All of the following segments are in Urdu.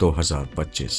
2025।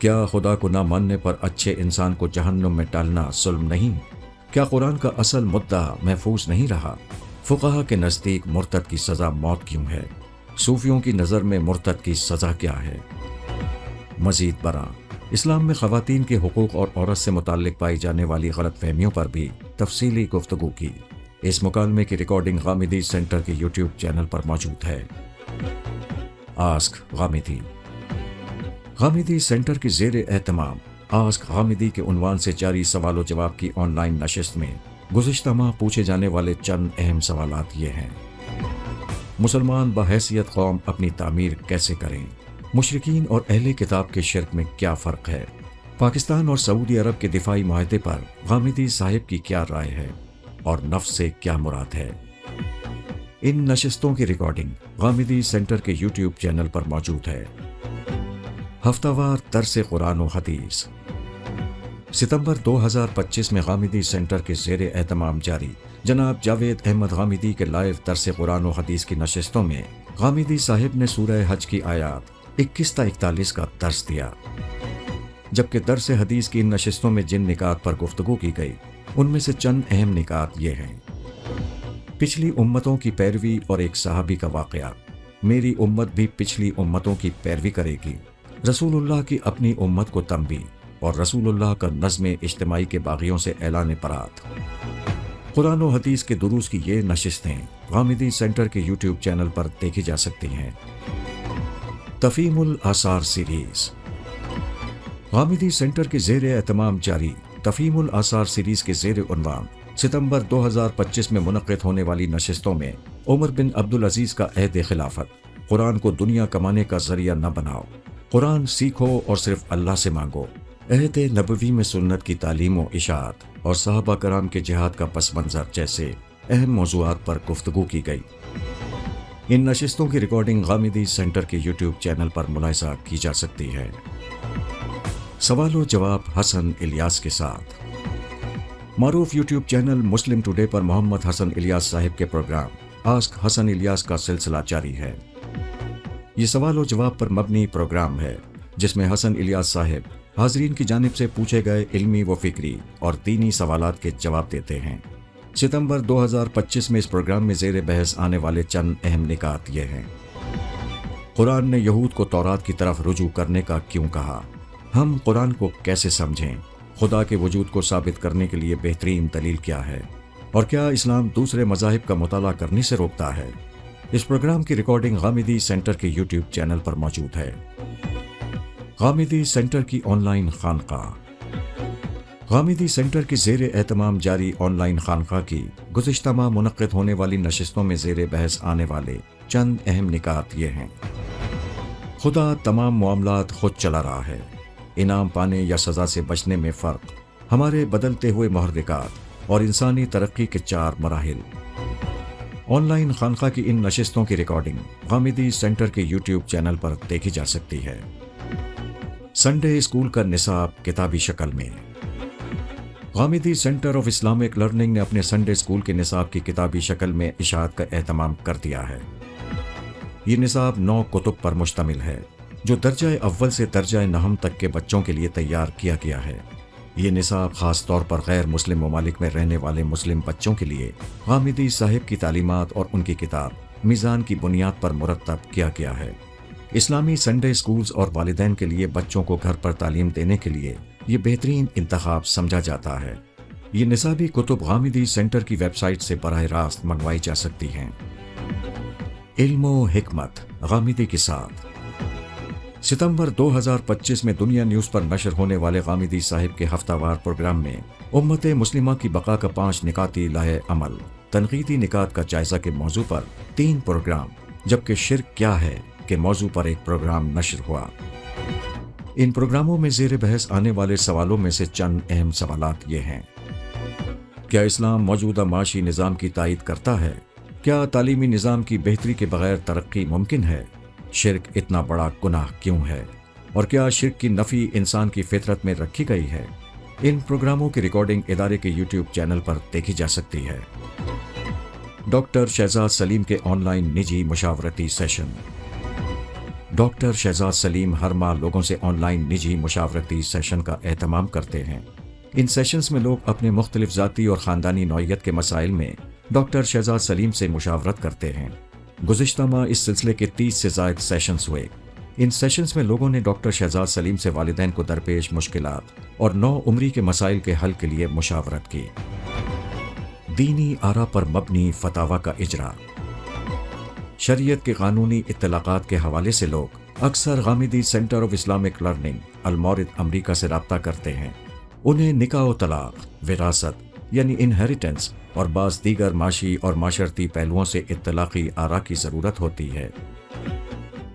کیا خدا کو نہ ماننے پر اچھے انسان کو جہنم میں ڈالنا ظلم نہیں؟ کیا قرآن کا اصل مدعا محفوظ نہیں رہا؟ فقہا کے نزدیک مرتد کی سزا موت کیوں ہے؟ صوفیوں کی نظر میں مرتد کی سزا کیا ہے؟ مزید برآں اسلام میں خواتین کے حقوق اور عورت سے متعلق پائی جانے والی غلط فہمیوں پر بھی تفصیلی گفتگو کی۔ اس مکالمے کی ریکارڈنگ غامدی سینٹر کے یوٹیوب چینل پر موجود ہے۔ آسک غامدی۔ غامدی سینٹر کی زیر اہتمام آسک غامدی کے عنوان سے جاری سوال و جواب کی آن لائن نشست میں گزشتہ ماہ پوچھے جانے والے چند اہم سوالات یہ ہیں: مسلمان بحیثیت قوم اپنی تعمیر کیسے کریں؟ مشرکین اور اہل کتاب کے شرک میں کیا فرق ہے؟ پاکستان اور سعودی عرب کے دفاعی معاہدے پر غامدی صاحب کی کیا رائے ہے اور نفس سے کیا مراد ہے؟ ان نشستوں کی ریکارڈنگ غامدی سینٹر کے یوٹیوب چینل پر موجود ہے۔ ہفتہ وار درس قرآن و حدیث۔ ستمبر 2025 میں غامدی سینٹر کے زیر اہتمام جاری جناب جاوید احمد غامدی کے لائیو درس قرآن و حدیث کی نشستوں میں غامدی صاحب نے سورہ حج کی آیات 21 تا 41 کا درس دیا، جبکہ درس حدیث کی ان نشستوں میں جن نکات پر گفتگو کی گئی ان میں سے چند اہم نکات یہ ہیں: پچھلی امتوں کی پیروی اور ایک صحابی کا واقعہ، میری امت بھی پچھلی امتوں کی پیروی کرے گی، رسول اللہ کی اپنی امت کو تنبیہ اور رسول اللہ کا نظم اجتماعی کے باغیوں سے اعلان برات۔ قرآن و حدیث کے دروس کی یہ نشستیں غامدی سینٹر کے یوٹیوب چینل پر دیکھی جا سکتی ہیں۔ تفہیم الآثار سیریز۔ غامدی سینٹر کے زیر اہتمام جاری تفہیم الآثار سیریز کے زیر عنوان ستمبر 2025 میں منعقد ہونے والی نشستوں میں عمر بن عبدالعزیز کا عہد خلافت، قرآن کو دنیا کمانے کا ذریعہ نہ بناؤ، قرآن سیکھو اور صرف اللہ سے مانگو، عہد نبوی میں سنت کی تعلیم و اشاعت اور صحابہ کرام کے جہاد کا پس منظر جیسے اہم موضوعات پر گفتگو کی گئی۔ ان نشستوں کی ریکارڈنگ غامدی سینٹر کے یوٹیوب چینل پر ملاحظہ کی جا سکتی ہے۔ سوال و جواب حسن الیاس کے ساتھ۔ معروف یوٹیوب چینل مسلم ٹوڈے پر محمد حسن الیاس صاحب کے پروگرام آسک حسن الیاس کا سلسلہ جاری ہے۔ یہ سوال و جواب پر مبنی پروگرام ہے جس میں حسن الیاس صاحب حاضرین کی جانب سے پوچھے گئے علمی و فکری اور دینی سوالات کے جواب دیتے ہیں۔ ستمبر 2025 میں اس پروگرام میں زیر بحث آنے والے چند اہم نکات یہ ہیں: قرآن نے یہود کو تورات کی طرف رجوع کرنے کا کیوں کہا؟ ہم قرآن کو کیسے سمجھیں؟ خدا کے وجود کو ثابت کرنے کے لیے بہترین دلیل کیا ہے؟ اور کیا اسلام دوسرے مذاہب کا مطالعہ کرنے سے روکتا ہے؟ اس پروگرام کی ریکارڈنگ غامدی سینٹر کے یوٹیوب چینل پر موجود ہے۔ غامدی سینٹر کی آن لائن خانقاہ۔ غامدی سینٹر کی زیر اہتمام جاری آن لائن خانقاہ کی گزشتہ ماہ منعقد ہونے والی نشستوں میں زیر بحث آنے والے چند اہم نکات یہ ہیں: خدا تمام معاملات خود چلا رہا ہے، انعام پانے یا سزا سے بچنے میں فرق، ہمارے بدلتے ہوئے محرکات اور انسانی ترقی کے 4 مراحل۔ آن لائن خانقاہ کی ان نشستوں کی ریکارڈنگ غامدی سینٹر کے یوٹیوب چینل پر دیکھی جا سکتی ہے۔ سنڈے اسکول کا نصاب کتابی شکل میں۔ Ghamidi centre of Islamic learning نے اپنے سنڈے اسکول کے نصاب کی کتابی شکل میں اشاعت کا اہتمام کر دیا ہے۔ یہ نصاب 9 کتب پر مشتمل ہے جو درجہ اول سے درجہ نہم تک کے بچوں کے لیے تیار کیا گیا ہے۔ یہ نصاب خاص طور پر غیر مسلم ممالک میں رہنے والے مسلم بچوں کے لیے غامدی صاحب کی تعلیمات اور ان کی کتاب میزان کی بنیاد پر مرتب کیا گیا ہے۔ اسلامی سنڈے اسکولز اور والدین کے لیے بچوں کو گھر پر تعلیم دینے کے لیے یہ بہترین انتخاب سمجھا جاتا ہے۔ یہ نصابی کتب غامدی سینٹر کی ویب سائٹ سے براہ راست منگوائی جا سکتی ہیں۔ علم و حکمت غامدی کے ساتھ۔ ستمبر 2025 میں دنیا نیوز پر نشر ہونے والے غامدی صاحب کے ہفتہ وار پروگرام میں امت مسلمہ کی بقا کا 5 نکاتی لائحہ عمل، تنقیدی نکات کا جائزہ کے موضوع پر 3 پروگرام، جبکہ شرک کیا ہے کے موضوع پر ایک پروگرام نشر ہوا۔ ان پروگراموں میں زیر بحث آنے والے سوالوں میں سے چند اہم سوالات یہ ہیں: کیا اسلام موجودہ معاشی نظام کی تائید کرتا ہے؟ کیا تعلیمی نظام کی بہتری کے بغیر ترقی ممکن ہے؟ شرک اتنا بڑا گناہ کیوں ہے؟ اور کیا شرک کی نفی انسان کی فطرت میں رکھی گئی ہے؟ ان پروگراموں کی ریکارڈنگ ادارے کے یوٹیوب چینل پر دیکھی جا سکتی ہے۔ ڈاکٹر شہزاد سلیم کے آن لائن نجی مشاورتی سیشن۔ ڈاکٹر شہزاد سلیم ہر ماہ لوگوں سے آن لائن نجی مشاورتی سیشن کا اہتمام کرتے ہیں۔ ان سیشنز میں لوگ اپنے مختلف ذاتی اور خاندانی نوعیت کے مسائل میں ڈاکٹر شہزاد سلیم سے مشاورت کرتے ہیں۔ گزشتہ ماہ اس سلسلے کے 30 سے زائد سیشنز ہوئے۔ ان سیشنز میں لوگوں نے ڈاکٹر شہزاد سلیم سے والدین کو درپیش مشکلات اور نو عمری کے مسائل کے حل کے لیے مشاورت کی۔ دینی آراء پر مبنی فتاوی کا اجرا۔ شریعت کے قانونی اطلاقات کے حوالے سے لوگ اکثر Ghamidi centre of Islamic learning Al-Mawrid America سے رابطہ کرتے ہیں۔ انہیں نکاح و طلاق، وراثت یعنی انہیریٹنس اور بعض دیگر معاشی اور معاشرتی پہلوؤں سے اطلاقی آراء کی ضرورت ہوتی ہے۔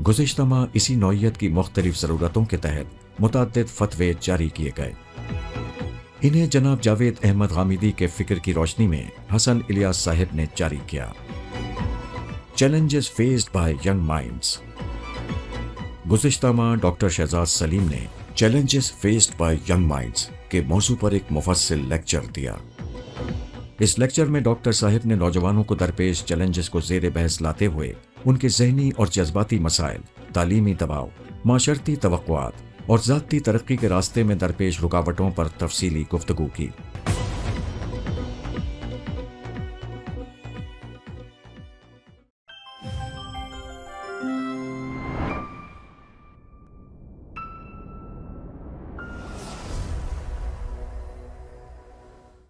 گزشتہ ماہ اسی نوعیت کی مختلف ضرورتوں کے تحت متعدد فتوے جاری کیے گئے۔ انہیں جناب جاوید احمد غامدی کے فکر کی روشنی میں حسن الیاس صاحب نے جاری کیا۔ Challenges faced by young minds. گزشتہ ماہ ڈاکٹر شہزاد سلیم نے challenges faced by young minds کے موضوع پر ایک مفصل لیکچر دیا۔ اس لیکچر میں ڈاکٹر صاحب نے نوجوانوں کو درپیش چیلنجز کو زیر بحث لاتے ہوئے ان کے ذہنی اور جذباتی مسائل، تعلیمی دباؤ، معاشرتی توقعات اور ذاتی ترقی کے راستے میں درپیش رکاوٹوں پر تفصیلی گفتگو کی۔